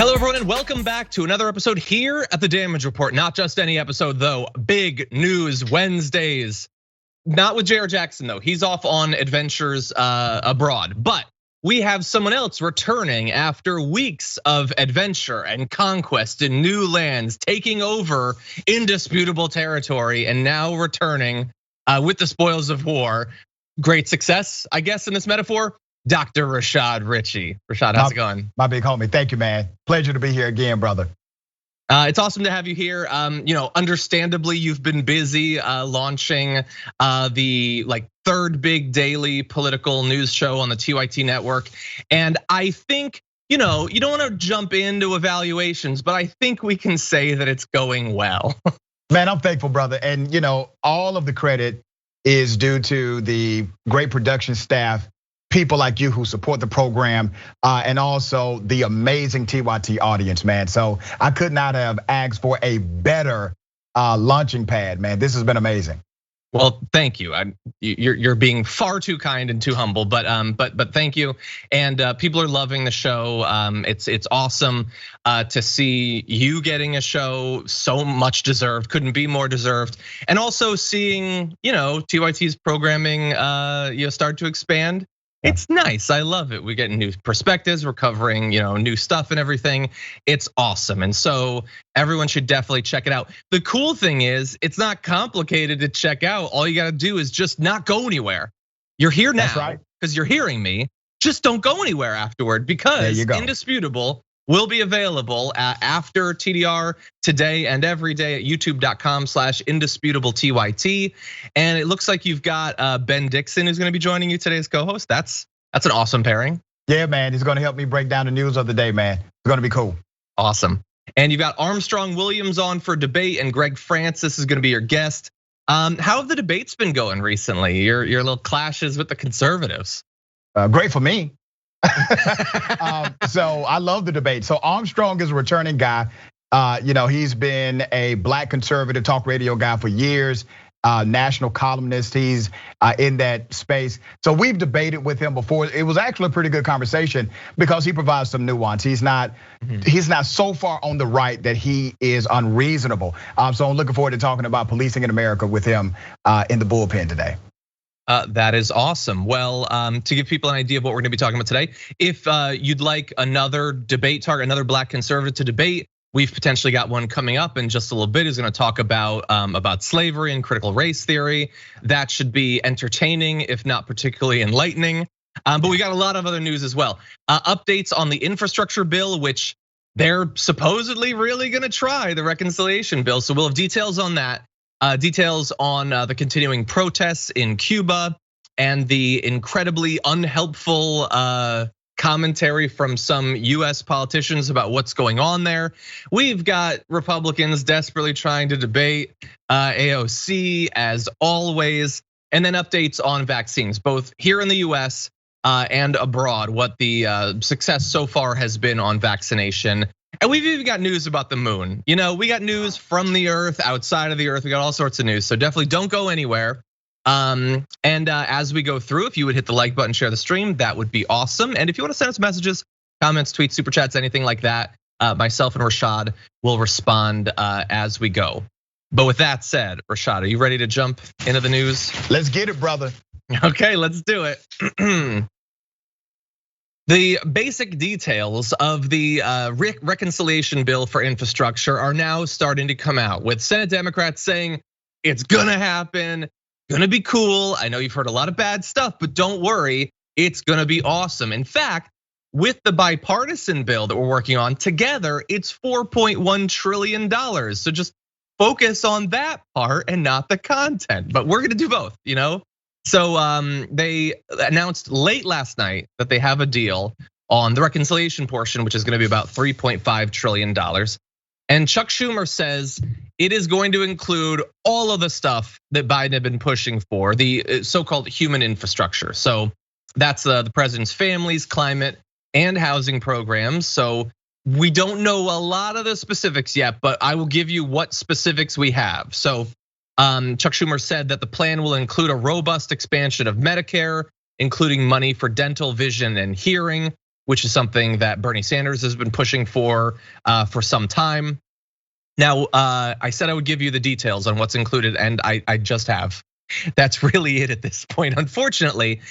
Hello, everyone, and welcome back to another episode here at the Damage Report. Not just any episode, though. Big news Wednesdays. Not with J.R. Jackson, though. He's off on adventures abroad. But we have someone else returning after weeks of adventure and conquest in new lands, taking over indisputable territory, and now returning with the spoils of war. Great success, I guess, in this metaphor. Dr. Rashad Richey. Rashad, how's it going? My big homie, thank you, man. Pleasure to be here again, brother. It's awesome to have you here. Understandably, you've been busy launching the third big daily political news show on the TYT network. And I think, you don't want to jump into evaluations, but I think we can say that it's going well. Man, I'm thankful, brother. And all of the credit is due to the great production staff, people like you who support the program, and also the amazing TYT audience, man. So I could not have asked for a better launching pad, man. This has been amazing. Well, thank you. You're being far too kind and too humble, but thank you. And people are loving the show. It's awesome to see you getting a show, so much deserved, couldn't be more deserved. And also seeing TYT's programming start to expand. It's nice, I love it. We get new perspectives, we're covering new stuff and everything. It's awesome, and so everyone should definitely check it out. The cool thing is, it's not complicated to check out. All you gotta do is just not go anywhere. You're here now because you're hearing me. Just don't go anywhere afterward, because Indisputable will be available after TDR today and every day at youtube.com/indisputablety. And it looks like you've got Ben Dixon who's gonna be joining you today as co-host. That's an awesome pairing. Yeah, man, he's gonna help me break down the news of the day, man. It's gonna be cool. Awesome. And you've got Armstrong Williams on for debate, and Greg Francis is gonna be your guest. How have the debates been going recently? Your little clashes with the conservatives. Great for me. So I love the debate. So Armstrong is a returning guy. He's been a black conservative talk radio guy for years, national columnist. He's in that space. So we've debated with him before. It was actually a pretty good conversation because he provides some nuance. He's not so far on the right that he is unreasonable. So I'm looking forward to talking about policing in America with him in the bullpen today. That is awesome. Well, to give people an idea of what we're gonna be talking about today, if you'd like another debate target, another black conservative to debate, we've potentially got one coming up in just a little bit. Who's gonna talk about slavery and critical race theory. That should be entertaining, if not particularly enlightening. But we got a lot of other news as well. Updates on the infrastructure bill, which they're supposedly really gonna try, the reconciliation bill. So we'll have details on that. Details on the continuing protests in Cuba and the incredibly unhelpful commentary from some US politicians about what's going on there. We've got Republicans desperately trying to debate AOC as always, and then updates on vaccines, both here in the US and abroad, what the success so far has been on vaccination. And we've even got news about the moon. We got news from the earth, outside of the earth. We got all sorts of news. So definitely don't go anywhere. And as we go through, if you would hit the like button, share the stream, that would be awesome. And if you want to send us messages, comments, tweets, super chats, anything like that, myself and Rashad will respond as we go. But with that said, Rashad, are you ready to jump into the news? Let's get it, brother. Okay, let's do it. The basic details of the reconciliation bill for infrastructure are now starting to come out, with Senate Democrats saying it's gonna happen, gonna be cool. I know you've heard a lot of bad stuff, but don't worry, it's gonna be awesome. In fact, with the bipartisan bill that we're working on together, it's $4.1 trillion. So just focus on that part and not the content. But we're gonna do both, So they announced late last night that they have a deal on the reconciliation portion, which is gonna be about $3.5 trillion. And Chuck Schumer says it is going to include all of the stuff that Biden had been pushing for, the so-called human infrastructure. So that's the president's families, climate, and housing programs. So we don't know a lot of the specifics yet, but I will give you what specifics we have. So Chuck Schumer said that the plan will include a robust expansion of Medicare, including money for dental, vision, and hearing, which is something that Bernie Sanders has been pushing for some time. Now, I said I would give you the details on what's included, and I just have. That's really it at this point. Unfortunately,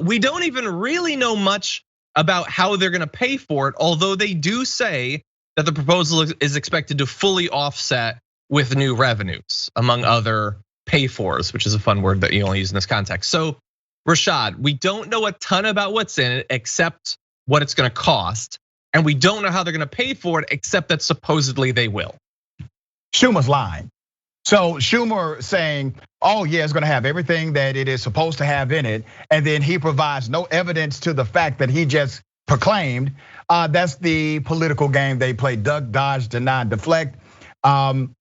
we don't even really know much about how they're gonna pay for it, although they do say that the proposal is expected to fully offset with new revenues, among other pay-fors, which is a fun word that you only use in this context. So, Rashad, we don't know a ton about what's in it except what it's gonna cost, and we don't know how they're gonna pay for it except that supposedly they will. Schumer's lying. So Schumer saying, oh yeah, it's gonna have everything that it is supposed to have in it, and then he provides no evidence to the fact that he just proclaimed. That's the political game they play: duck, dodge, deny, deflect.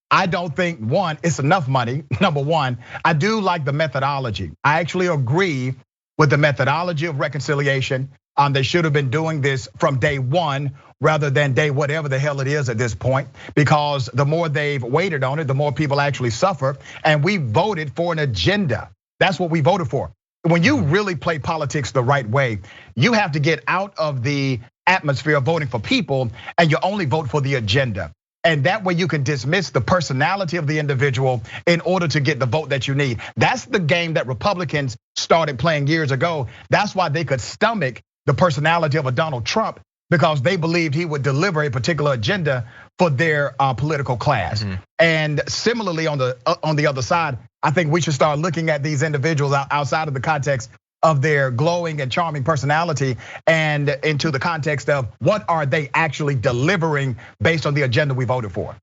I don't think, one, it's enough money, number one. I do like the methodology. I actually agree with the methodology of reconciliation. They should have been doing this from day one rather than day whatever the hell it is at this point, because the more they've waited on it, the more people actually suffer. And we voted for an agenda. That's what we voted for. When you really play politics the right way, you have to get out of the atmosphere of voting for people and you only vote for the agenda. And that way you can dismiss the personality of the individual in order to get the vote that you need. That's the game that Republicans started playing years ago. That's why they could stomach the personality of a Donald Trump, because they believed he would deliver a particular agenda for their political class. And similarly on the other side, I think we should start looking at these individuals outside of the context of their glowing and charming personality and into the context of what are they actually delivering based on the agenda we voted for.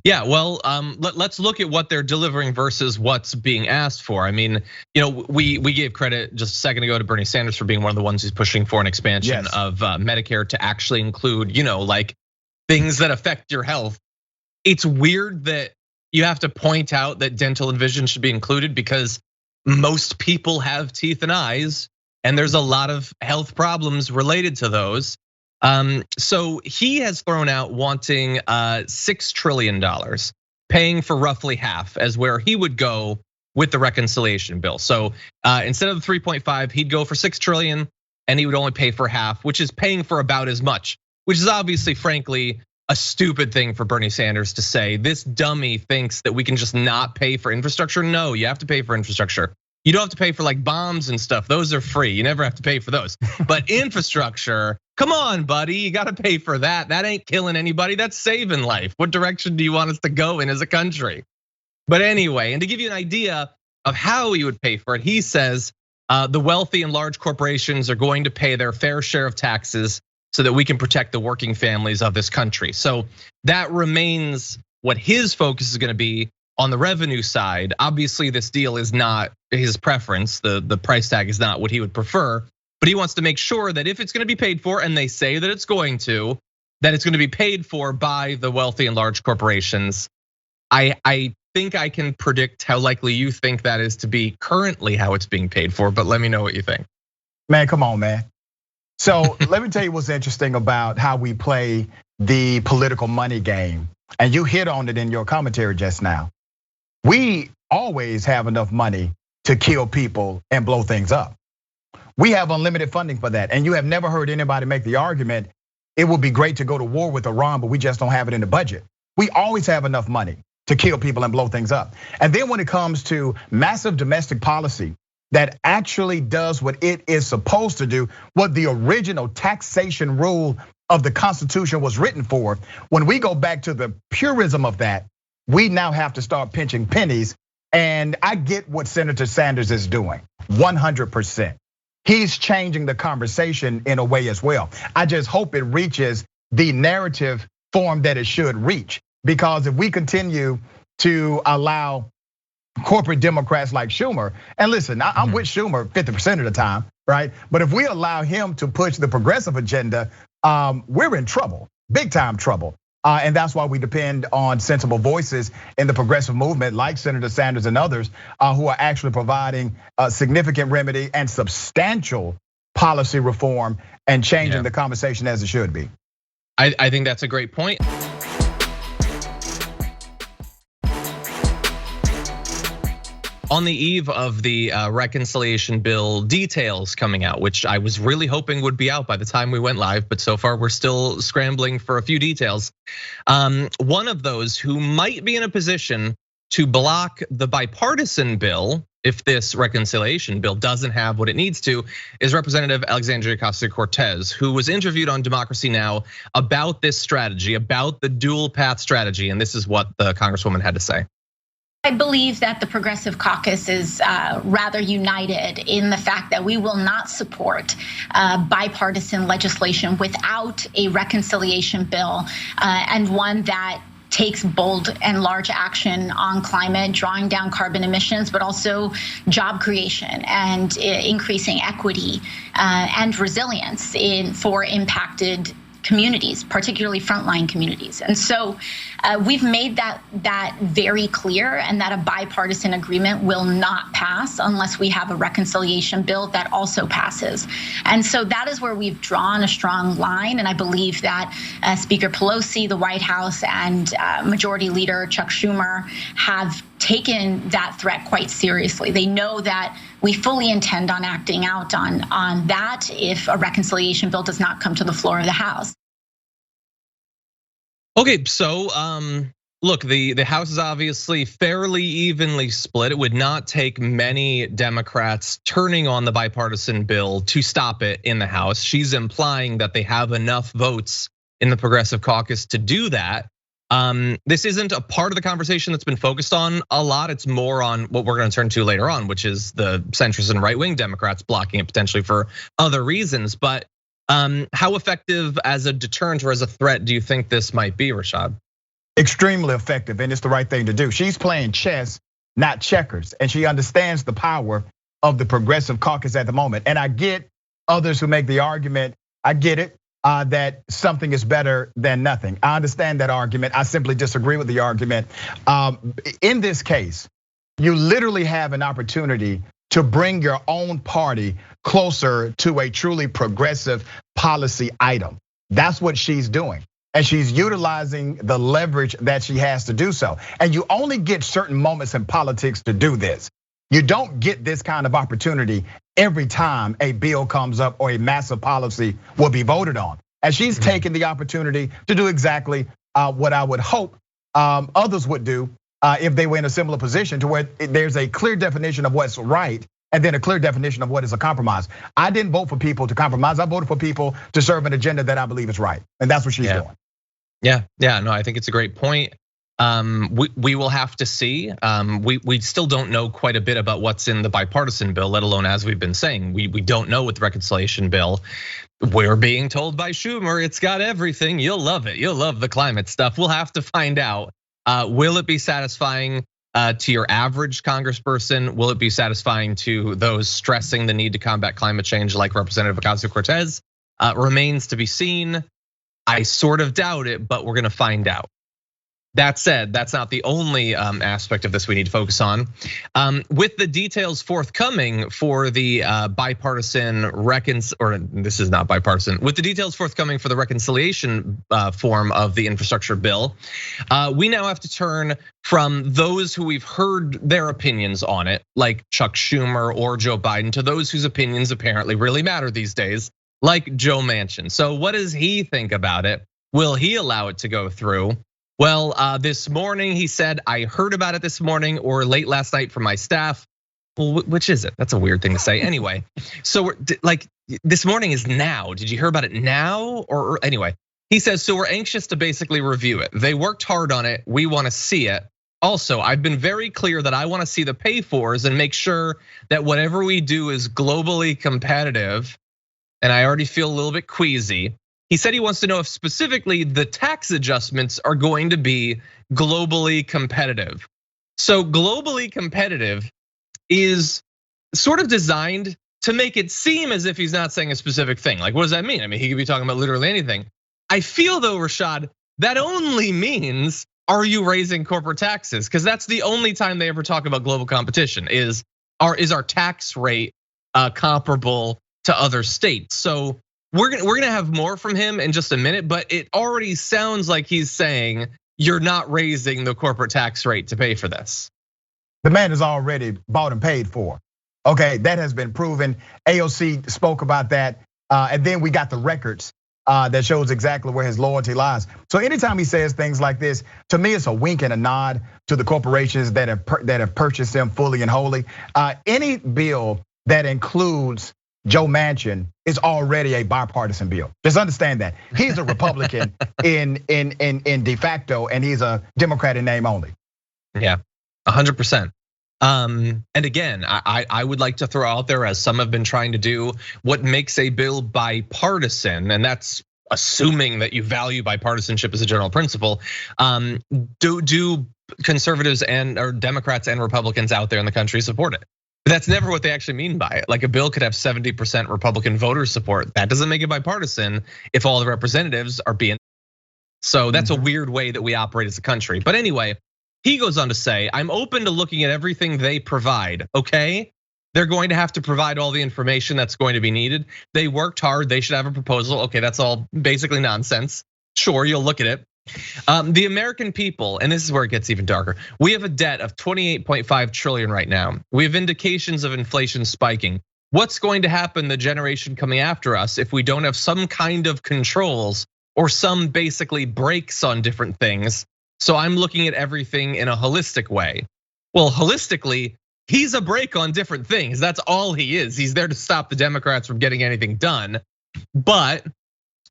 Yeah, well, let's look at what they're delivering versus what's being asked for. I mean, we gave credit just a second ago to Bernie Sanders for being one of the ones who's pushing for an expansion of Medicare to actually include, like things that affect your health. It's weird that you have to point out that dental and vision should be included because most people have teeth and eyes, and there's a lot of health problems related to those. So he has thrown out wanting $6 trillion, paying for roughly half as where he would go with the reconciliation bill. So instead of the 3.5, he'd go for 6 trillion and he would only pay for half, which is paying for about as much, which is obviously, frankly, a stupid thing for Bernie Sanders to say. This dummy thinks that we can just not pay for infrastructure. No, you have to pay for infrastructure. You don't have to pay for like bombs and stuff. Those are free. You never have to pay for those. But infrastructure, come on, buddy, you gotta pay for that. That ain't killing anybody, that's saving life. What direction do you want us to go in as a country? But anyway, and to give you an idea of how he would pay for it, he says the wealthy and large corporations are going to pay their fair share of taxes so that we can protect the working families of this country. So that remains what his focus is gonna be on the revenue side. Obviously, this deal is not his preference. The price tag is not what he would prefer, but he wants to make sure that if it's gonna be paid for, and they say that it's going to, that it's gonna be paid for by the wealthy and large corporations. I think I can predict how likely you think that is to be currently how it's being paid for, but let me know what you think. Man, come on, man. So let me tell you what's interesting about how we play the political money game. And you hit on it in your commentary just now. We always have enough money to kill people and blow things up. We have unlimited funding for that. And you have never heard anybody make the argument, it would be great to go to war with Iran, but we just don't have it in the budget. We always have enough money to kill people and blow things up. And then when it comes to massive domestic policy that actually does what it is supposed to do, what the original taxation rule of the Constitution was written for, when we go back to the purism of that, we now have to start pinching pennies. And I get what Senator Sanders is doing, 100%. He's changing the conversation in a way as well. I just hope it reaches the narrative form that it should reach. Because if we continue to allow corporate Democrats like Schumer, and listen, I'm with Schumer 50% of the time, right? But if we allow him to push the progressive agenda, we're in trouble, big time trouble. And that's why we depend on sensible voices in the progressive movement like Senator Sanders and others who are actually providing a significant remedy and substantial policy reform and changing the conversation as it should be. I think that's a great point. on the eve of the reconciliation bill details coming out, which I was really hoping would be out by the time we went live, but so far we're still scrambling for a few details. One of those who might be in a position to block the bipartisan bill, if this reconciliation bill doesn't have what it needs to, is Representative Alexandria Ocasio-Cortez, who was interviewed on Democracy Now! About this strategy, about the dual path strategy, and this is what the Congresswoman had to say. I believe that the Progressive Caucus is rather united in the fact that we will not support bipartisan legislation without a reconciliation bill, and one that takes bold and large action on climate, drawing down carbon emissions, but also job creation and increasing equity and resilience for impacted communities, particularly frontline communities. And so we've made that very clear, and that a bipartisan agreement will not pass unless we have a reconciliation bill that also passes. And so that is where we've drawn a strong line. And I believe that Speaker Pelosi, the White House, and Majority Leader Chuck Schumer have taken that threat quite seriously. They know that we fully intend on acting out on that if a reconciliation bill does not come to the floor of the House. Okay, so look, the House is obviously fairly evenly split. It would not take many Democrats turning on the bipartisan bill to stop it in the House. She's implying that they have enough votes in the Progressive Caucus to do that. This isn't a part of the conversation that's been focused on a lot. It's more on what we're going to turn to later on, which is the centrist and right-wing Democrats blocking it potentially for other reasons. But how effective as a deterrent or as a threat do you think this might be, Rashad? Extremely effective, and it's the right thing to do. She's playing chess, not checkers, and she understands the power of the Progressive Caucus at the moment. And I get others who make the argument, I get it, that something is better than nothing. I understand that argument. I simply disagree with the argument. In this case, you literally have an opportunity to bring your own party closer to a truly progressive policy item. That's what she's doing. And she's utilizing the leverage that she has to do so. And you only get certain moments in politics to do this. You don't get this kind of opportunity every time a bill comes up or a massive policy will be voted on. And she's taken the opportunity to do exactly what I would hope others would do if they were in a similar position, to where there's a clear definition of what's right and then a clear definition of what is a compromise. I didn't vote for people to compromise. I voted for people to serve an agenda that I believe is right. And that's what she's doing. Yeah, no, I think it's a great point. We will have to see. We still don't know quite a bit about what's in the bipartisan bill, let alone, as we've been saying, we don't know what the reconciliation bill. We're being told by Schumer it's got everything. You'll love it. You'll love the climate stuff. We'll have to find out. Will it be satisfying to your average congressperson? Will it be satisfying to those stressing the need to combat climate change, like Representative Ocasio-Cortez? Remains to be seen. I sort of doubt it, but we're gonna find out. That said, that's not the only aspect of this we need to focus on. With the details forthcoming for the bipartisan this is not bipartisan. With the details forthcoming for the reconciliation form of the infrastructure bill, we now have to turn from those who we've heard their opinions on it, like Chuck Schumer or Joe Biden, to those whose opinions apparently really matter these days, like Joe Manchin. So what does he think about it? Will he allow it to go through? Well, this morning he said, I heard about it this morning or late last night from my staff. Well, which is it? That's a weird thing to say. Anyway, so like this morning is now. Did you hear about it now? Or anyway, he says, so we're anxious to basically review it. They worked hard on it. We want to see it. Also, I've been very clear that I want to see the pay-fors and make sure that whatever we do is globally competitive. And I already feel a little bit queasy. He said he wants to know if specifically the tax adjustments are going to be globally competitive. So globally competitive is sort of designed to make it seem as if he's not saying a specific thing. Like, what does that mean? I mean, he could be talking about literally anything. I feel though, Rashad, that only means, are you raising corporate taxes? Because that's the only time they ever talk about global competition is our tax rate comparable to other states? So we're gonna have more from him in just a minute, but it already sounds like he's saying you're not raising the corporate tax rate to pay for this. The man is already bought and paid for. Okay, that has been proven. AOC spoke about that. And then we got the records that shows exactly where his loyalty lies. So anytime he says things like this, to me, it's a wink and a nod to the corporations that have purchased him fully and wholly. Any bill that includes Joe Manchin is already a bipartisan bill. Just understand that. He's a Republican in de facto, and he's a Democrat in name only. Yeah, 100%. And again, I would like to throw out there, as some have been trying to do, what makes a bill bipartisan, and that's assuming that you value bipartisanship as a general principle. Do conservatives or Democrats and Republicans out there in the country support it? But that's never what they actually mean by it. Like, a bill could have 70% Republican voter support. That doesn't make it bipartisan if all the representatives are being. So that's a weird way that we operate as a country. But anyway, he goes on to say, I'm open to looking at everything they provide, okay? They're going to have to provide all the information that's going to be needed. They worked hard, they should have a proposal. Okay, that's all basically nonsense. Sure, you'll look at it. The American people, and this is where it gets even darker. We have a debt of 28.5 trillion right now. We have indications of inflation spiking. What's going to happen the generation coming after us if we don't have some kind of controls or some basically brakes on different things? So I'm looking at everything in a holistic way. Well, holistically, he's a brake on different things. That's all he is. He's there to stop the Democrats from getting anything done. But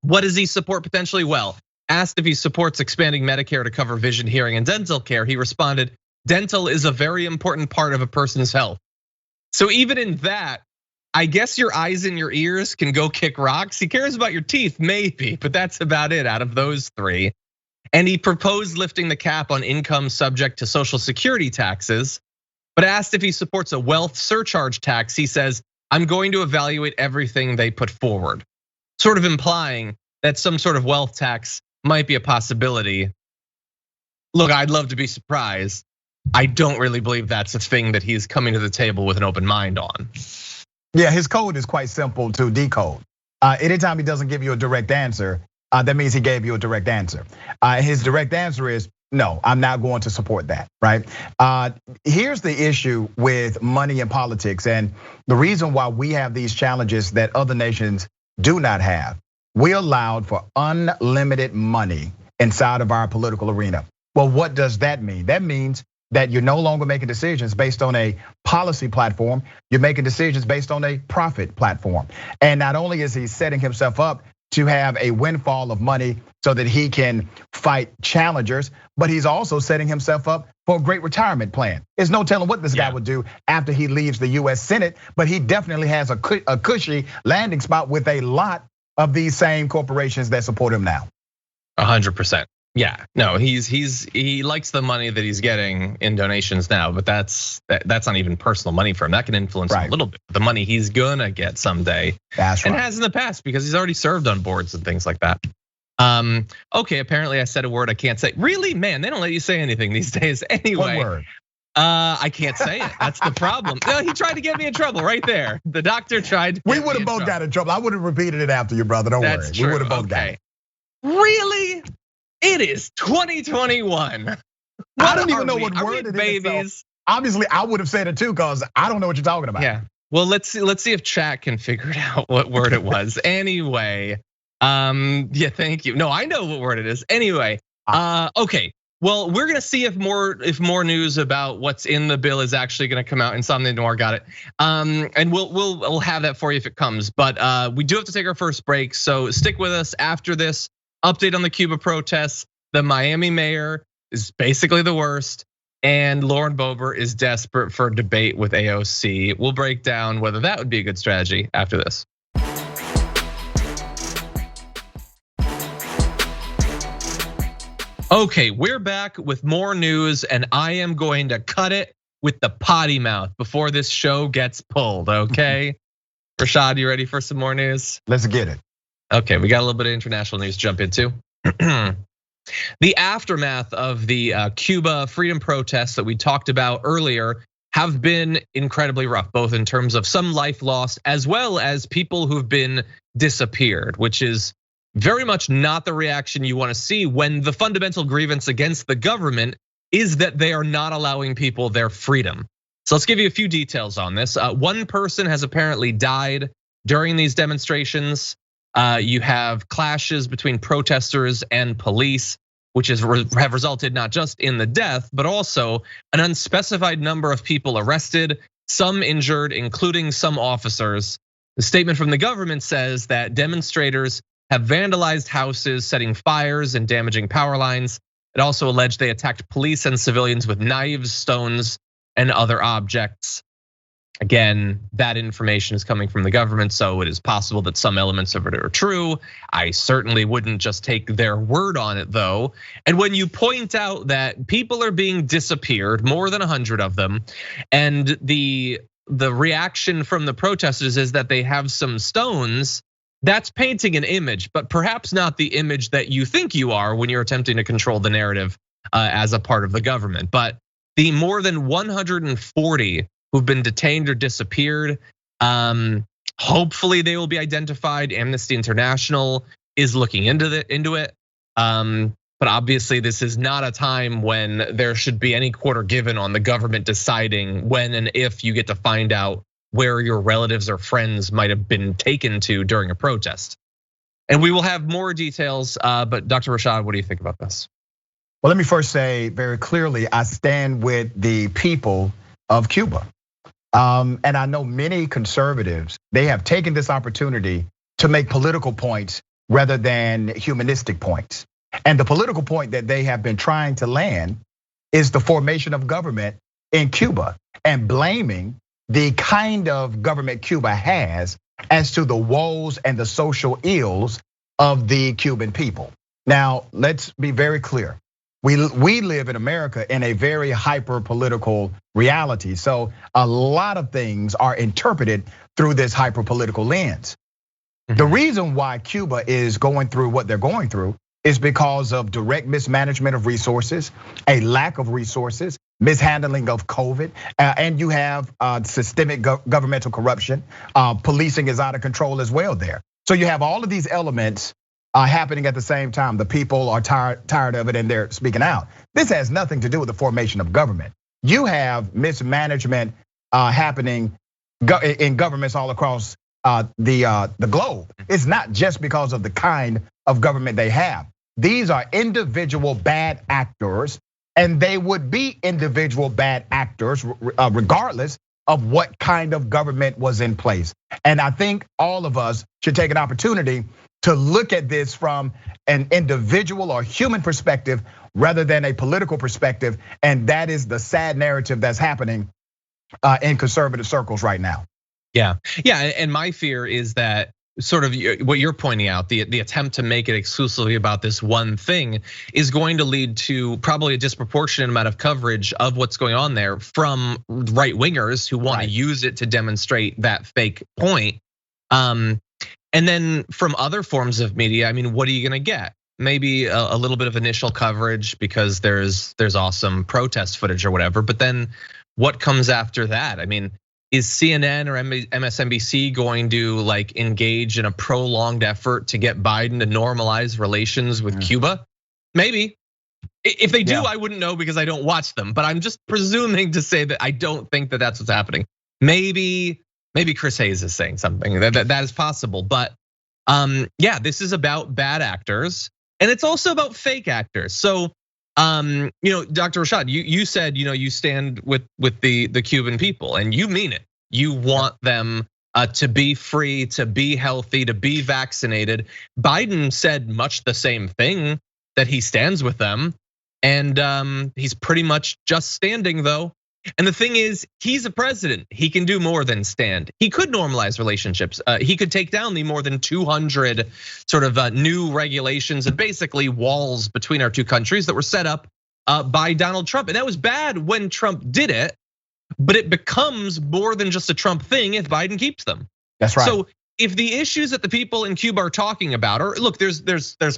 what does he support potentially? Well, asked if he supports expanding Medicare to cover vision, hearing, and dental care, he responded, dental is a very important part of a person's health. So even in that, I guess your eyes and your ears can go kick rocks. He cares about your teeth, maybe, but that's about it out of those three. And he proposed lifting the cap on income subject to Social Security taxes, but asked if he supports a wealth surcharge tax. He says, I'm going to evaluate everything they put forward, sort of implying that some sort of wealth tax might be a possibility. Look, I'd love to be surprised. I don't really believe that's a thing that he's coming to the table with an open mind on. Yeah, his code is quite simple to decode. Anytime he doesn't give you a direct answer, that means he gave you a direct answer. His direct answer is, no, I'm not going to support that, right? Here's the issue with money in politics, and the reason why we have these challenges that other nations do not have. We allowed for unlimited money inside of our political arena. Well, what does that mean? That means that you're no longer making decisions based on a policy platform, you're making decisions based on a profit platform. And not only is he setting himself up to have a windfall of money so that he can fight challengers, but he's also setting himself up for a great retirement plan. There's no telling what this guy would do after he leaves the US Senate, but he definitely has a cushy landing spot with a lot of these same corporations that support him now. 100%. Yeah, no, he likes the money that he's getting in donations now, but that's not even personal money for him. That can influence him a little bit. The money he's gonna get someday, and has in the past, because he's already served on boards and things like that. Okay, apparently I said a word I can't say. Really, man, they don't let you say anything these days. Anyway, what word? I can't say it. That's the problem. No, he tried to get me in trouble right there. The doctor tried. We would have both got in trouble. I would have repeated it after you, brother. Don't worry. True. We would have both got it. Really? It is 2021. I don't even know what word it is. Babies. Obviously, I would have said it too, because I don't know what you're talking about. Yeah. Well, let's see if chat can figure out what word it was. Anyway, yeah, thank you. No, I know what word it is. Anyway, okay. Well, we're gonna see if more news about what's in the bill is actually gonna come out. Insomnia Noir got it, and we'll have that for you if it comes. But we do have to take our first break, so stick with us after this. Update on the Cuba protests. The Miami mayor is basically the worst, and Lauren Boebert is desperate for a debate with AOC. We'll break down whether that would be a good strategy after this. Okay, we're back with more news, and I am going to cut it with the potty mouth before this show gets pulled, okay? Rashad, you ready for some more news? Let's get it. Okay, we got a little bit of international news to jump into. The aftermath of the Cuba freedom protests that we talked about earlier have been incredibly rough, both in terms of some life lost as well as people who've been disappeared, which is very much not the reaction you want to see when the fundamental grievance against the government is that they are not allowing people their freedom. So let's give you a few details on this. One person has apparently died during these demonstrations. You have clashes between protesters and police, which have resulted not just in the death, but also an unspecified number of people arrested, some injured, including some officers. The statement from the government says that demonstrators have vandalized houses, setting fires and damaging power lines. It also alleged they attacked police and civilians with knives, stones, and other objects. Again, that information is coming from the government, so it is possible that some elements of it are true. I certainly wouldn't just take their word on it, though. And when you point out that people are being disappeared, more than 100 of them, and the reaction from the protesters is that they have some stones, that's painting an image, but perhaps not the image that you think you are when you're attempting to control the narrative as a part of the government. But the more than 140 who've been detained or disappeared, hopefully they will be identified. Amnesty International is looking into it. But obviously this is not a time when there should be any quarter given on the government deciding when and if you get to find out where your relatives or friends might have been taken to during a protest. And we will have more details, but Dr. Rashad, what do you think about this? Well, let me first say very clearly, I stand with the people of Cuba. And I know many conservatives, they have taken this opportunity to make political points rather than humanistic points. And the political point that they have been trying to land is the formation of government in Cuba and blaming the kind of government Cuba has as to the woes and the social ills of the Cuban people. Now, let's be very clear. We live in America in a very hyper political reality. So a lot of things are interpreted through this hyper political lens. The reason why Cuba is going through what they're going through is because of direct mismanagement of resources, a lack of resources, mishandling of COVID, and you have systemic governmental corruption. Policing is out of control as well there. So you have all of these elements happening at the same time. The people are tired of it and they're speaking out. This has nothing to do with the formation of government. You have mismanagement happening in governments all across the globe. It's not just because of the kind of government they have. These are individual bad actors, and they would be individual bad actors regardless of what kind of government was in place. And I think all of us should take an opportunity to look at this from an individual or human perspective rather than a political perspective. And that is the sad narrative that's happening in conservative circles right now. Yeah, and my fear is that sort of what you're pointing out, the attempt to make it exclusively about this one thing is going to lead to probably a disproportionate amount of coverage of what's going on there from right wingers who want to use it to demonstrate that fake point. And then from other forms of media, I mean, what are you gonna get? Maybe a little bit of initial coverage because there's awesome protest footage or whatever, but then what comes after that? I mean, is CNN or MSNBC going to like engage in a prolonged effort to get Biden to normalize relations with Cuba? Maybe. If they do, I wouldn't know because I don't watch them, but I'm just presuming to say that I don't think that that's what's happening. Maybe Chris Hayes is saying something that is possible, but yeah, this is about bad actors and it's also about fake actors. So, Dr. Rashad, you said, you stand with the Cuban people and you mean it. You want them to be free, to be healthy, to be vaccinated. Biden said much the same thing, that he stands with them. And he's pretty much just standing though. And the thing is, he's a president. He can do more than stand. He could normalize relationships. He could take down the more than 200 sort of new regulations and basically walls between our two countries that were set up by Donald Trump. And that was bad when Trump did it, but it becomes more than just a Trump thing if Biden keeps them. That's right. So if the issues that the people in Cuba are talking about are, look, there's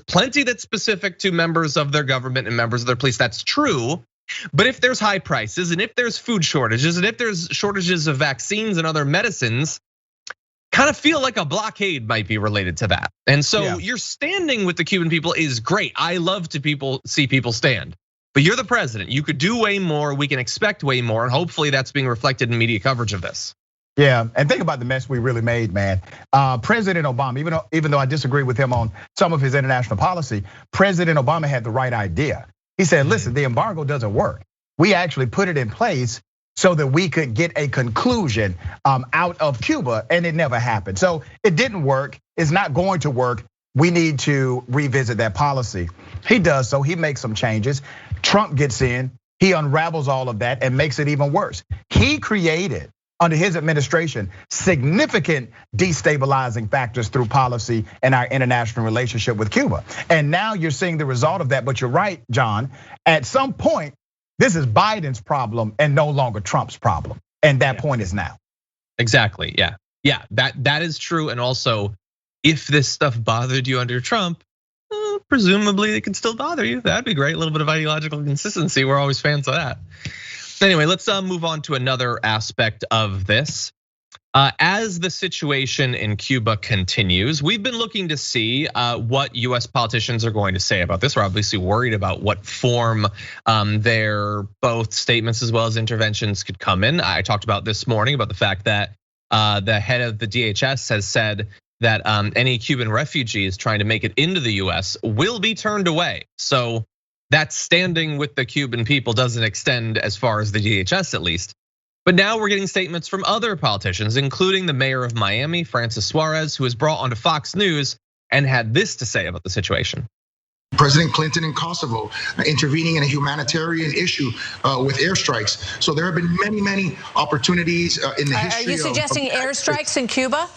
plenty that's specific to members of their government and members of their police, that's true. But if there's high prices and if there's food shortages and if there's shortages of vaccines and other medicines, kind of feel like a blockade might be related to that. And so you're standing with the Cuban people is great. I love to see people stand. But you're the president. You could do way more. We can expect way more. And hopefully that's being reflected in media coverage of this. Yeah, and think about the mess we really made, man. President Obama, even though I disagree with him on some of his international policy, President Obama had the right idea. He said, listen, the embargo doesn't work. We actually put it in place so that we could get a conclusion out of Cuba, and it never happened. So it didn't work. It's not going to work. We need to revisit that policy. He does so. He makes some changes. Trump gets in. He unravels all of that and makes it even worse. He created, under his administration, significant destabilizing factors through policy and our international relationship with Cuba. And now you're seeing the result of that. But you're right, John. At some point, this is Biden's problem and no longer Trump's problem. And that point is now. Exactly. Yeah, that is true. And also, if this stuff bothered you under Trump, presumably it can still bother you. That'd be great. A little bit of ideological consistency. We're always fans of that. Anyway, let's move on to another aspect of this. As the situation in Cuba continues, we've been looking to see what US politicians are going to say about this. We're obviously worried about what form their both statements as well as interventions could come in. I talked about this morning about the fact that the head of the DHS has said that any Cuban refugees trying to make it into the US will be turned away. So that standing with the Cuban people doesn't extend as far as the DHS at least. But now we're getting statements from other politicians, including the mayor of Miami, Francis Suarez, who was brought onto Fox News and had this to say about the situation. President Clinton in Kosovo intervening in a humanitarian issue with airstrikes. So there have been many opportunities in the history. Are you suggesting airstrikes in Cuba?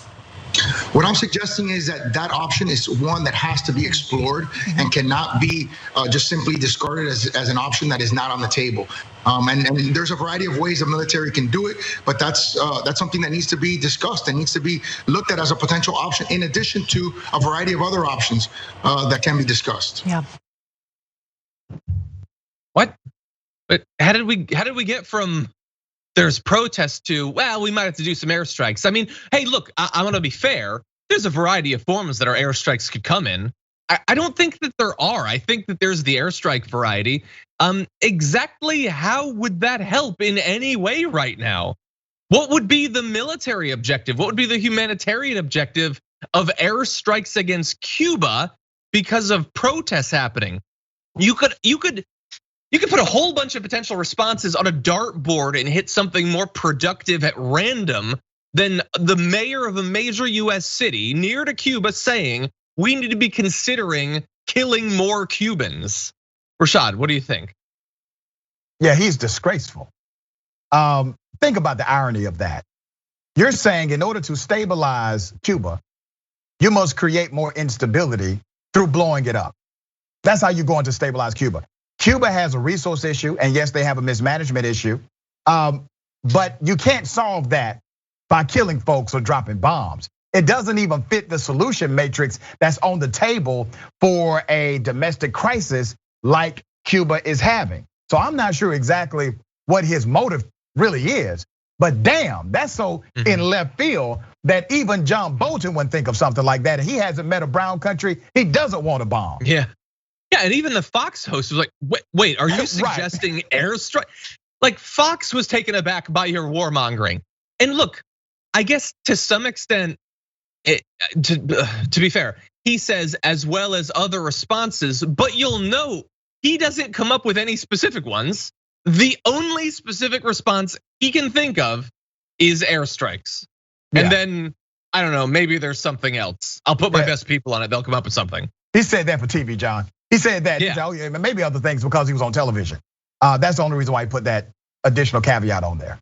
What I'm suggesting is that option is one that has to be explored and cannot be just simply discarded as an option that is not on the table. And there's a variety of ways the military can do it, but that's something that needs to be discussed and needs to be looked at as a potential option, in addition to a variety of other options that can be discussed. Yeah. What? But how did we get from there's protests to, well, we might have to do some airstrikes? I mean, hey, look, I want to be fair. There's a variety of forms that our airstrikes could come in. I don't think that there are. I think that there's the airstrike variety. Exactly how would that help in any way right now? What would be the military objective? What would be the humanitarian objective of airstrikes against Cuba because of protests happening? You could put a whole bunch of potential responses on a dartboard and hit something more productive at random than the mayor of a major US city near to Cuba saying we need to be considering killing more Cubans. Rashad, what do you think? Yeah, he's disgraceful. Think about the irony of that. You're saying in order to stabilize Cuba, you must create more instability through blowing it up. That's how you're going to stabilize Cuba. Cuba has a resource issue, and yes, they have a mismanagement issue. But you can't solve that by killing folks or dropping bombs. It doesn't even fit the solution matrix that's on the table for a domestic crisis like Cuba is having. So I'm not sure exactly what his motive really is, but damn, that's so in left field that even John Bolton wouldn't think of something like that. He hasn't met a brown country he doesn't want to bomb. Yeah, and even the Fox host was like, wait, are you suggesting airstrike? Like Fox was taken aback by your warmongering. And look, I guess to some extent, to be fair, he says as well as other responses, but you'll note he doesn't come up with any specific ones. The only specific response he can think of is airstrikes. And then, I don't know, maybe there's something else. I'll put my best people on it, they'll come up with something. He said that for TV, John. He said that, maybe other things because he was on television. That's the only reason why he put that additional caveat on there.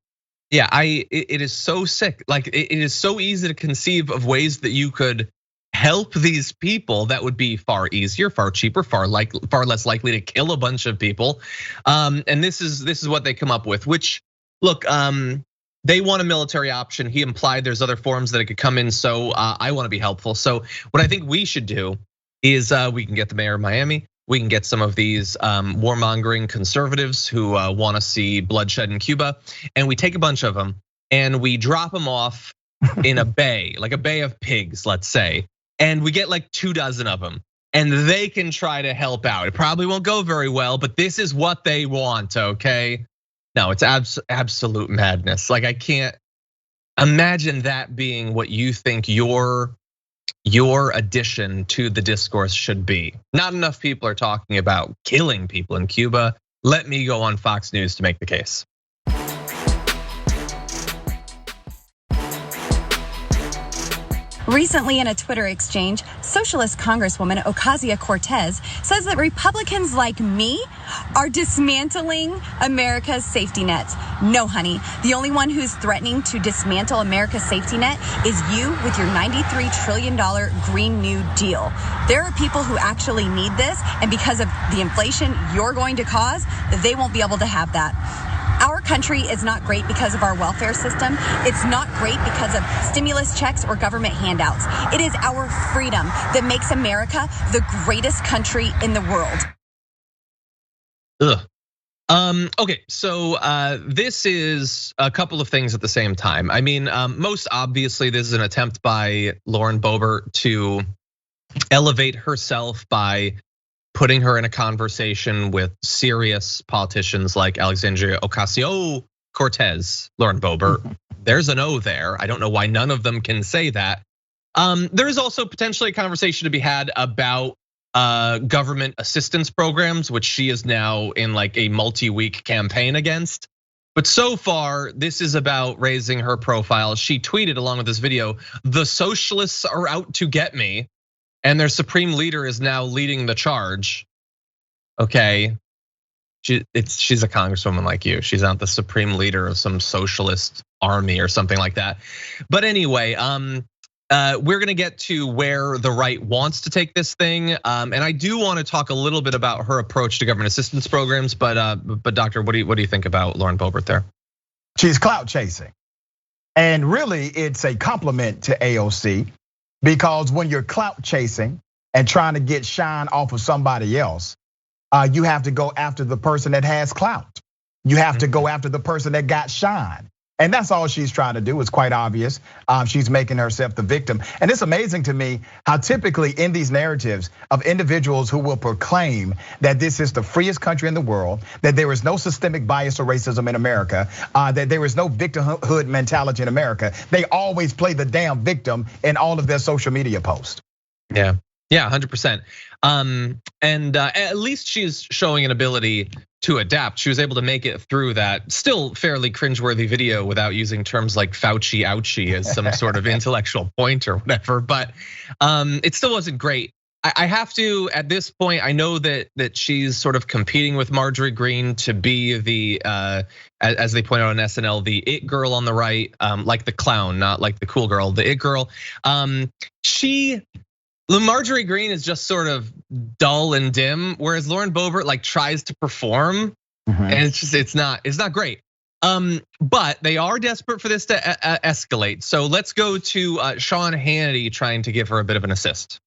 Yeah, it is so sick. Like it is so easy to conceive of ways that you could help these people that would be far easier, far cheaper, far less likely to kill a bunch of people. And this is what they come up with, which look, they want a military option. He implied there's other forms that it could come in. So I want to be helpful. So what I think we should do is we can get the mayor of Miami. We can get some of these warmongering conservatives who want to see bloodshed in Cuba, and we take a bunch of them and we drop them off in a bay, like a bay of pigs, let's say, and we get like 24 of them. and they can try to help out. It probably won't go very well, but this is what they want, okay? No, it's absolute madness. Like, I can't imagine that being what you think your addition to the discourse should be. Not enough people are talking about killing people in Cuba. Let me go on Fox News to make the case. Recently, in a Twitter exchange, Socialist Congresswoman Ocasio-Cortez says that Republicans like me are dismantling America's safety nets. No, honey, the only one who's threatening to dismantle America's safety net is you with your $93 trillion Green New Deal. There are people who actually need this, and because of the inflation you're going to cause, they won't be able to have that. Our country is not great because of our welfare system. It's not great because of stimulus checks or government handouts. It is our freedom that makes America the greatest country in the world. Okay, so this is a couple of things at the same time. I mean, most obviously, this is an attempt by Lauren Boebert to elevate herself by putting her in a conversation with serious politicians like Alexandria Ocasio-Cortez, Lauren Boebert. There's an O there. I don't know why none of them can say that. There is also potentially a conversation to be had about government assistance programs, which she is now in like a multi-week campaign against. But so far, this is about raising her profile. She tweeted along with this video, "The socialists are out to get me, and their supreme leader is now leading the charge." Okay, she's a congresswoman like you. She's not the supreme leader of some socialist army or something like that. But anyway, we're gonna get to where the right wants to take this thing, and I do want to talk a little bit about her approach to government assistance programs. But Doctor, what do you think about Lauren Boebert there? She's clout chasing, and really, it's a compliment to AOC. Because when you're clout chasing and trying to get shine off of somebody else, you have to go after the person that has clout. You have to go after the person that got shine. And that's all she's trying to do. It's quite obvious. She's making herself the victim. And it's amazing to me how typically in these narratives of individuals who will proclaim that this is the freest country in the world, that there is no systemic bias or racism in America, that there is no victimhood mentality in America, they always play the damn victim in all of their social media posts. Yeah, 100%. And at least she's showing an ability to adapt. She was able to make it through that still fairly cringeworthy video without using terms like Fauci ouchie as some sort of intellectual point or whatever, but it still wasn't great. I have to, at this point, I know that she's sort of competing with Marjorie Greene to be the, as they point out on SNL, the it girl on the right, like the clown, not like the cool girl, the it girl. Marjorie Greene is just sort of dull and dim, whereas Lauren Boebert like tries to perform, and it's not great. But they are desperate for this to escalate. So let's go to Sean Hannity trying to give her a bit of an assist.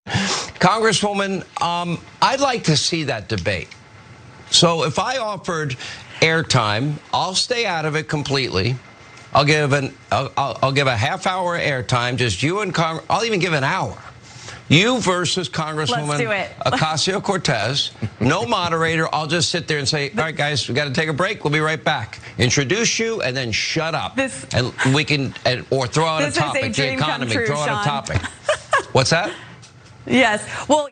Congresswoman, I'd like to see that debate. So if I offered airtime, I'll stay out of it completely. I'll give a half-hour airtime, just you and Congress. I'll even give an hour. You versus Congresswoman Ocasio-Cortez, no moderator. I'll just sit there and say, all right, guys, we got to take a break. We'll be right back. Introduce you and then shut up. And we can, or throw out a topic, the economy, throw out a topic. What's that? Yes, well.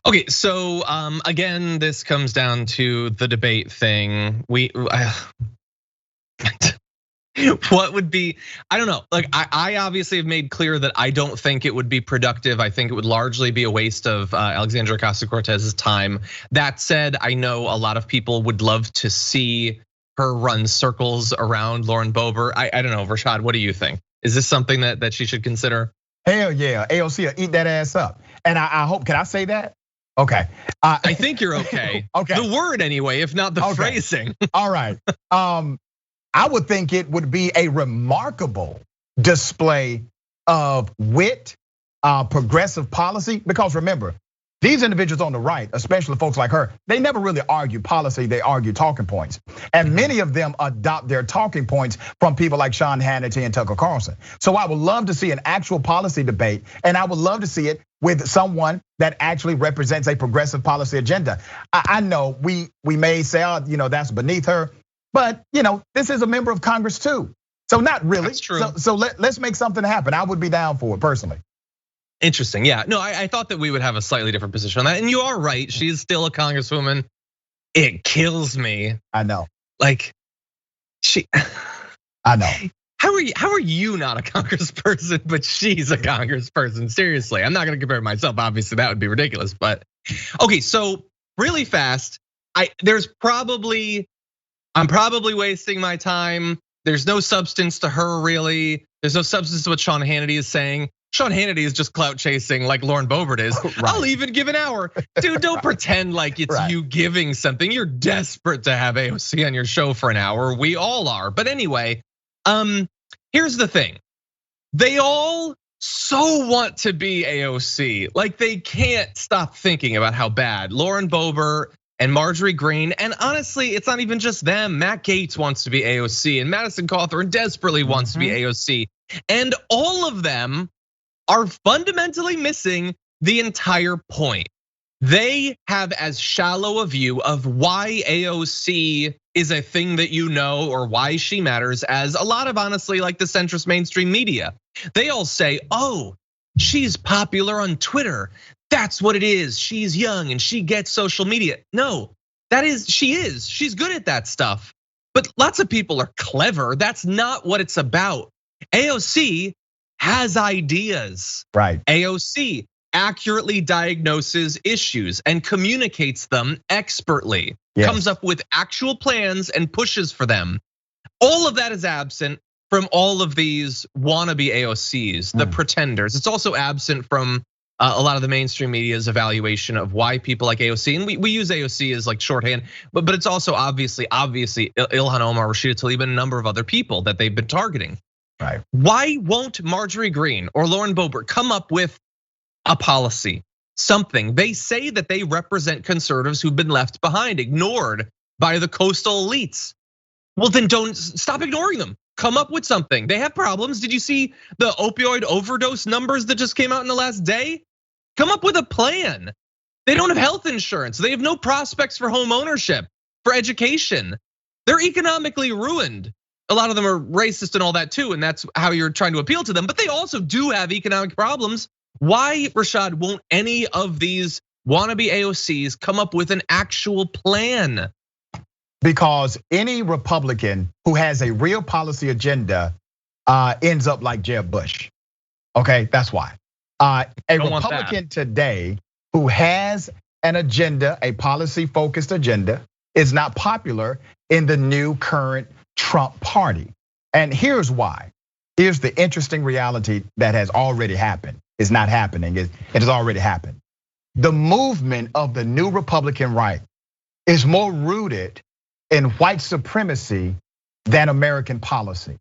Okay, so again, this comes down to the debate thing. What would be, I don't know, like I obviously have made clear that I don't think it would be productive. I think it would largely be a waste of Alexandria Ocasio-Cortez's time. That said, I know a lot of people would love to see her run circles around Lauren Boebert. I don't know, Rashad, what do you think? Is this something that she should consider? Hell yeah, AOC will eat that ass up. And I hope, can I say that? Okay. I think you're okay. Okay. The word anyway, if not the phrasing. All right. I would think it would be a remarkable display of wit, progressive policy, because remember, these individuals on the right, especially folks like her, they never really argue policy, they argue talking points. And many of them adopt their talking points from people like Sean Hannity and Tucker Carlson. So I would love to see an actual policy debate, and I would love to see it with someone that actually represents a progressive policy agenda. I know we may say, that's beneath her, but this is a member of Congress too. So not really. That's true. So let's make something happen. I would be down for it personally. Interesting, yeah. No, I thought that we would have a slightly different position on that. And you are right, she's still a congresswoman. It kills me. I know. Like, I know. How are you not a congressperson, but she's a congressperson? Seriously, I'm not gonna compare myself. Obviously, that would be ridiculous. But okay, so really fast, I'm probably wasting my time. There's no substance to her, really. There's no substance to what Sean Hannity is saying. Sean Hannity is just clout chasing like Lauren Boebert is. Right. I'll even give an hour. Dude, don't pretend like it's you giving something. You're desperate to have AOC on your show for an hour. We all are. But anyway, here's the thing. They all so want to be AOC. Like they can't stop thinking about how bad Lauren Boebert and Marjorie Greene, and honestly, it's not even just them. Matt Gaetz wants to be AOC, and Madison Cawthorn desperately wants to be AOC. And all of them are fundamentally missing the entire point. They have as shallow a view of why AOC is a thing that or why she matters as a lot of, honestly, like the centrist mainstream media. They all say, oh, she's popular on Twitter. That's what it is. She's young and she gets social media. No, she's good at that stuff. But lots of people are clever. That's not what it's about. AOC has ideas. Right. AOC accurately diagnoses issues and communicates them expertly. Yes. Comes up with actual plans and pushes for them. All of that is absent from all of these wannabe AOCs, the pretenders. It's also absent from a lot of the mainstream media's evaluation of why people like AOC, and we use AOC as like shorthand, but it's also obviously Ilhan Omar, Rashad Tlaib, and a number of other people that they've been targeting. Right. Why won't Marjorie Greene or Lauren Boebert come up with a policy, something? They say that they represent conservatives who've been left behind, ignored by the coastal elites. Well, then don't stop ignoring them. Come up with something. They have problems. Did you see the opioid overdose numbers that just came out in the last day? Come up with a plan. They don't have health insurance. They have no prospects for home ownership, for education. They're economically ruined. A lot of them are racist and all that too, and that's how you're trying to appeal to them. But they also do have economic problems. Why, Rashad, won't any of these wannabe AOCs come up with an actual plan? Because any Republican who has a real policy agenda ends up like Jeb Bush. Okay, that's why. A Republican today who has an agenda, a policy-focused agenda, is not popular in the new current Trump party. And here's why. Here's the interesting reality that has already happened. It's not happening, it has already happened. The movement of the new Republican right is more rooted in white supremacy than American policy.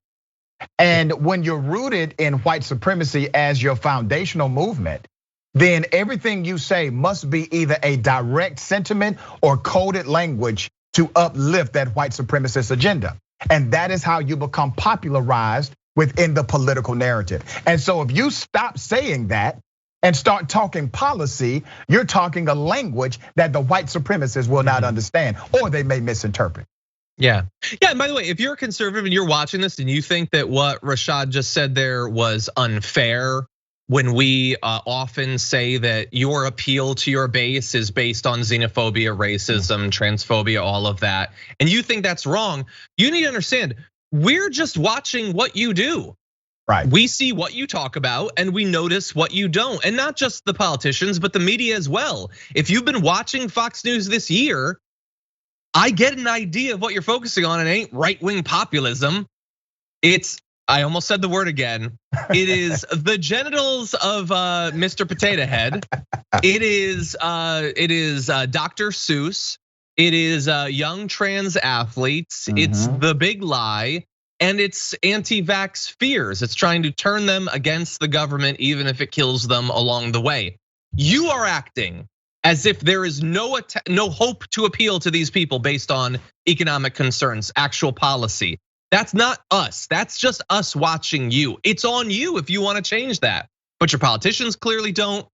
And when you're rooted in white supremacy as your foundational movement, then everything you say must be either a direct sentiment or coded language to uplift that white supremacist agenda. And that is how you become popularized within the political narrative. And so if you stop saying that and start talking policy, you're talking a language that the white supremacists will not understand, or they may misinterpret. Yeah. And by the way, if you're a conservative and you're watching this and you think that what Rashad just said there was unfair, when we often say that your appeal to your base is based on xenophobia, racism, transphobia, all of that, and you think that's wrong, you need to understand, we're just watching what you do. Right. We see what you talk about and we notice what you don't. And not just the politicians, but the media as well. If you've been watching Fox News this year, I get an idea of what you're focusing on. It ain't right-wing populism. I almost said the word again. It is the genitals of Mr. Potato Head. It is Dr. Seuss. It is young trans athletes. It's the big lie. And it's anti-vax fears. It's trying to turn them against the government, even if it kills them along the way. You are acting as if there is no hope to appeal to these people based on economic concerns, actual policy. That's not us. That's just us watching you. It's on you if you want to change that. But your politicians clearly don't,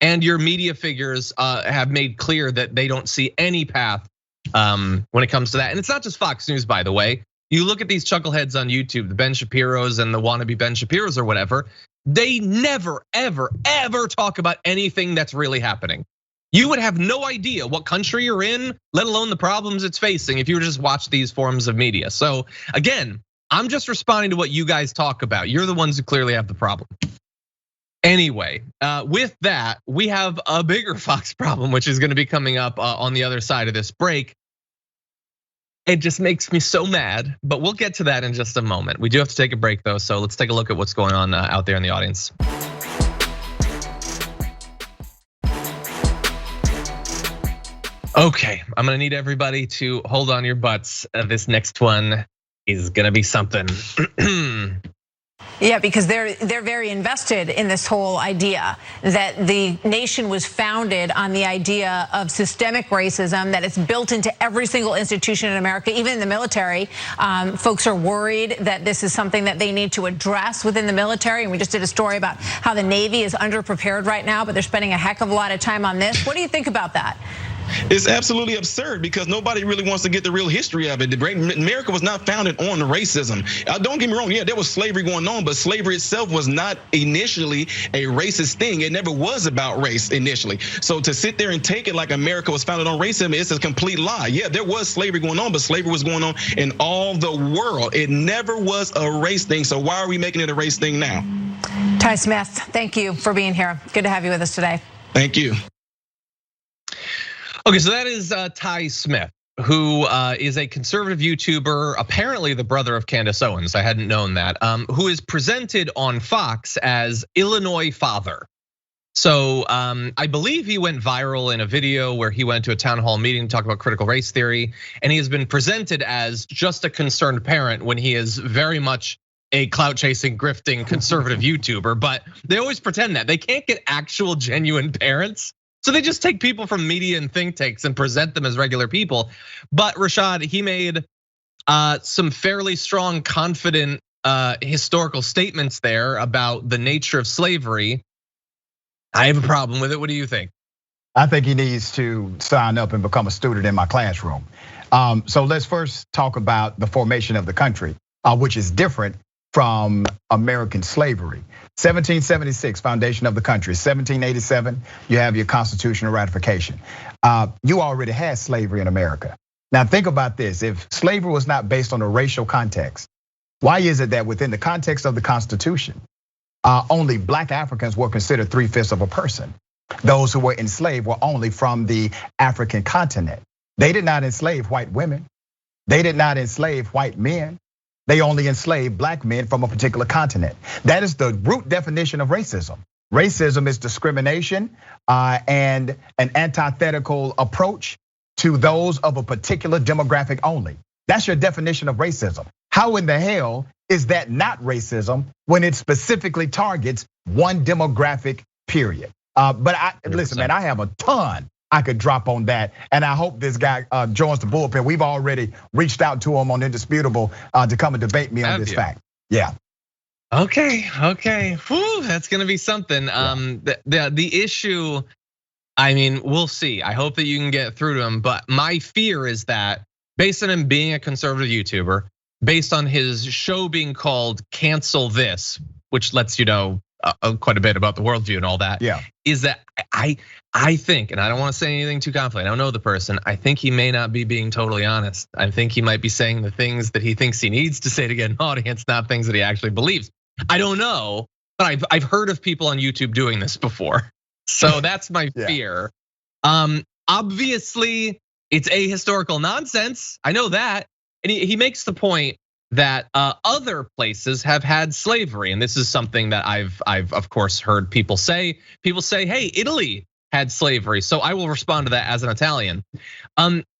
and your media figures have made clear that they don't see any path when it comes to that. And it's not just Fox News, by the way. You look at these chuckleheads on YouTube, the Ben Shapiros and the wannabe Ben Shapiros or whatever, they never, ever, ever talk about anything that's really happening. You would have no idea what country you're in, let alone the problems it's facing if you were to just watch these forms of media. So again, I'm just responding to what you guys talk about. You're the ones who clearly have the problem. Anyway, with that, we have a bigger Fox problem, which is gonna be coming up on the other side of this break. It just makes me so mad, but we'll get to that in just a moment. We do have to take a break though, so let's take a look at what's going on out there in the audience. Okay, I'm gonna need everybody to hold on your butts. This next one is gonna be something. Yeah, because they're very invested in this whole idea that the nation was founded on the idea of systemic racism, that it's built into every single institution in America, even in the military. Folks are worried that this is something that they need to address within the military. And we just did a story about how the Navy is underprepared right now, but they're spending a heck of a lot of time on this. What do you think about that? It's absolutely absurd because nobody really wants to get the real history of it. America was not founded on racism. Don't get me wrong, yeah, there was slavery going on, but slavery itself was not initially a racist thing. It never was about race initially. So to sit there and take it like America was founded on racism, it's a complete lie. Yeah, there was slavery going on, but slavery was going on in all the world. It never was a race thing. So why are we making it a race thing now? Ty Smith, thank you for being here. Good to have you with us today. Thank you. Okay, so that is Ty Smith, who is a conservative YouTuber, apparently the brother of Candace Owens. I hadn't known that. Who is presented on Fox as Illinois father. So I believe he went viral in a video where he went to a town hall meeting to talk about critical race theory, and he has been presented as just a concerned parent when he is very much a clout chasing, grifting conservative YouTuber. But they always pretend that they can't get actual genuine parents. So they just take people from media and think tanks and present them as regular people. But Rashad, he made some fairly strong, confident historical statements there about the nature of slavery. I have a problem with it. What do you think? I think he needs to sign up and become a student in my classroom. So let's first talk about the formation of the country, which is different from American slavery. 1776, foundation of the country. 1787, you have your constitutional ratification. You already had slavery in America. Now think about this, if slavery was not based on a racial context, why is it that within the context of the Constitution, only black Africans were considered 3/5 of a person? Those who were enslaved were only from the African continent. They did not enslave white women. They did not enslave white men. They only enslaved black men from a particular continent. That is the root definition of racism. Racism is discrimination and an antithetical approach to those of a particular demographic only. That's your definition of racism. How in the hell is that not racism when it specifically targets one demographic period? But listen, man, I have a ton I could drop on that. And I hope this guy joins the bullpen. We've already reached out to him on Indisputable to come and debate me on this fact. Yeah. Okay. Whew, that's gonna be something. The issue, I mean, we'll see. I hope that you can get through to him. But my fear is that based on him being a conservative YouTuber, based on his show being called Cancel This, which lets you know quite a bit about the worldview and all that. Yeah. Is that I think, and I don't want to say anything too confident, I don't know the person, I think he may not be being totally honest. I think he might be saying the things that he thinks he needs to say to get an audience, not things that he actually believes. I don't know, but I've heard of people on YouTube doing this before. So that's my fear. Obviously, it's ahistorical nonsense. I know that. And he makes the point that other places have had slavery. And this is something that I've of course heard people say. People say, hey, Italy had slavery. So I will respond to that as an Italian.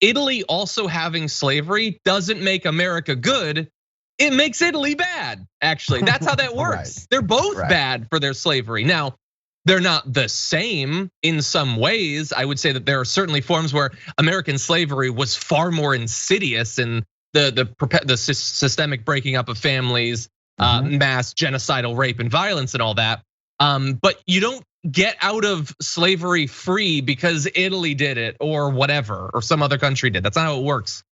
Italy also having slavery doesn't make America good. It makes Italy bad, actually. That's how that works. They're both bad for their slavery. Now, They're not the same in some ways. I would say that there are certainly forms where American slavery was far more insidious in the systemic breaking up of families, mass genocidal rape and violence and all that. But you don't get out of slavery free because Italy did it or whatever, or some other country did. That's not how it works.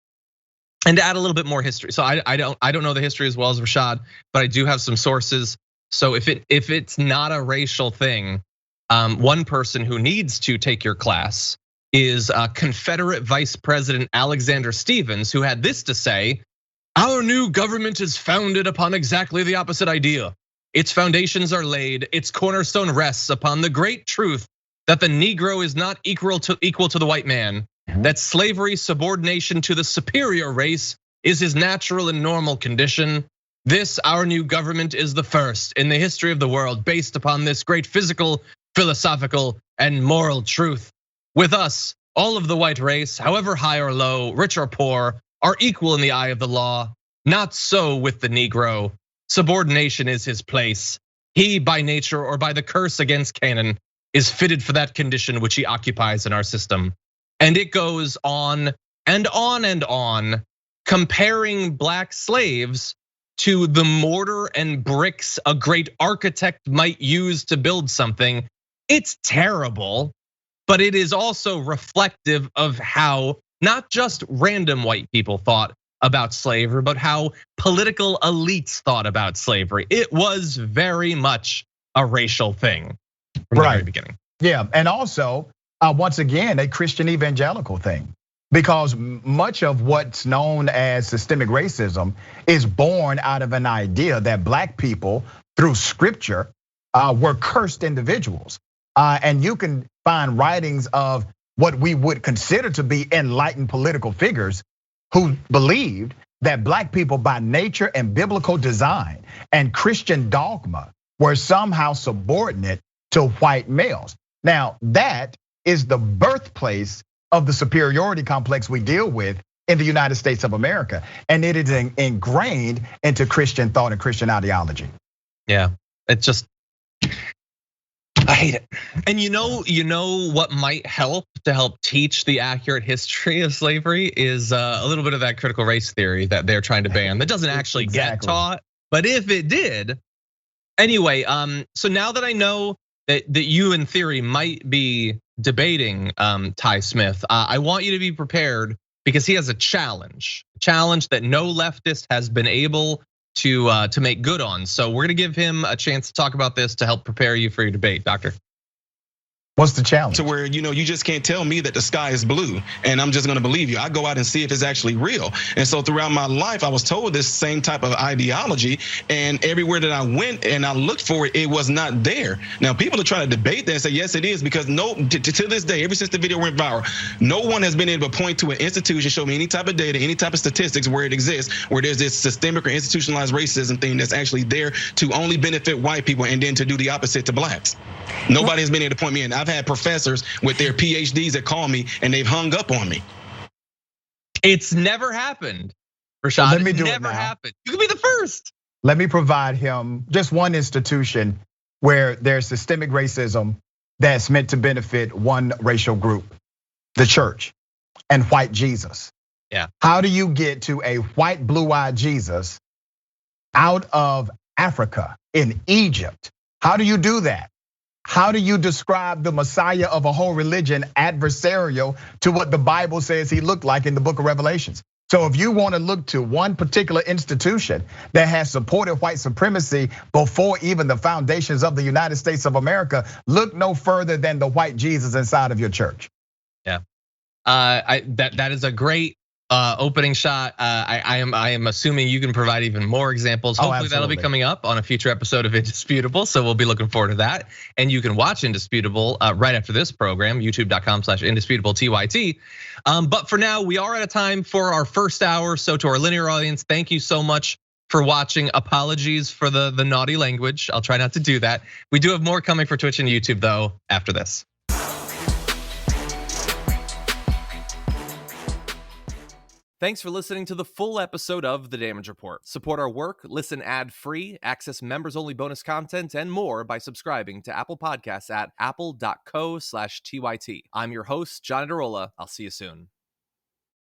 And to add a little bit more history. So I don't know the history as well as Rashad, but I do have some sources. So if it's not a racial thing, one person who needs to take your class is Confederate Vice President Alexander Stephens, who had this to say: "Our new government is founded upon exactly the opposite idea. Its foundations are laid, its cornerstone rests upon the great truth that the Negro is not equal to the white man, that slavery, subordination to the superior race, is his natural and normal condition. This, our new government, is the first in the history of the world based upon this great physical, philosophical, and moral truth. With us, all of the white race, however high or low, rich or poor, are equal in the eye of the law. Not so with the Negro. Subordination is his place. He, by nature or by the curse against Canaan, is fitted for that condition which he occupies in our system." And it goes on and on and on, comparing black slaves to the mortar and bricks a great architect might use to build something. It's terrible, but it is also reflective of how not just random white people thought about slavery, but how political elites thought about slavery. It was very much a racial thing from the very beginning. Yeah, and also, once again, a Christian evangelical thing. Because much of what's known as systemic racism is born out of an idea that black people, through scripture, were cursed individuals. And you can find writings of what we would consider to be enlightened political figures who believed that black people by nature and biblical design and Christian dogma were somehow subordinate to white males. Now, that is the birthplace of the superiority complex we deal with in the United States of America. And it is ingrained into Christian thought and Christian ideology. Yeah, it's just, I hate it. And you know what might help to help teach the accurate history of slavery is a little bit of that critical race theory that they're trying to ban. That doesn't actually get taught, but if it did. Anyway, so now that I know that you in theory might be debating Ty Smith, I want you to be prepared because he has a challenge that no leftist has been able to make good on. So we're gonna give him a chance to talk about this to help prepare you for your debate, Doctor. What's the challenge? To where you just can't tell me that the sky is blue and I'm just gonna believe you. I go out and see if it's actually real. And so throughout my life, I was told this same type of ideology, and everywhere that I went and I looked for it, it was not there. Now people are trying to debate that and say yes, it is, because to this day, ever since the video went viral, no one has been able to point to an institution, show me any type of data, any type of statistics where it exists, where there's this systemic or institutionalized racism thing that's actually there to only benefit white people and then to do the opposite to blacks. Nobody has been able to point me in. I've had professors with their PhDs that call me and they've hung up on me. It's never happened, Rashad. Well, let me do never it now. happened. You could be the first. Let me provide him just one institution where there's systemic racism that's meant to benefit one racial group, the church, and white Jesus. Yeah. How do you get to a white blue-eyed Jesus out of Africa in Egypt? How do you do that? How do you describe the Messiah of a whole religion adversarial to what the Bible says he looked like in the book of Revelations? So if you want to look to one particular institution that has supported white supremacy before even the foundations of the United States of America, look no further than the white Jesus inside of your church. Yeah, that is a great opening shot. I am assuming you can provide even more examples. Hopefully that'll be coming up on a future episode of Indisputable. So we'll be looking forward to that. And you can watch Indisputable right after this program, youtube.com/indisputable_TYT. But for now, we are at a time for our first hour. So to our linear audience, thank you so much for watching. Apologies for the naughty language. I'll try not to do that. We do have more coming for Twitch and YouTube though after this. Thanks for listening to the full episode of The Damage Report. Support our work, listen ad-free, access members-only bonus content, and more by subscribing to Apple Podcasts at apple.co/TYT. I'm your host, John Adarola. I'll see you soon.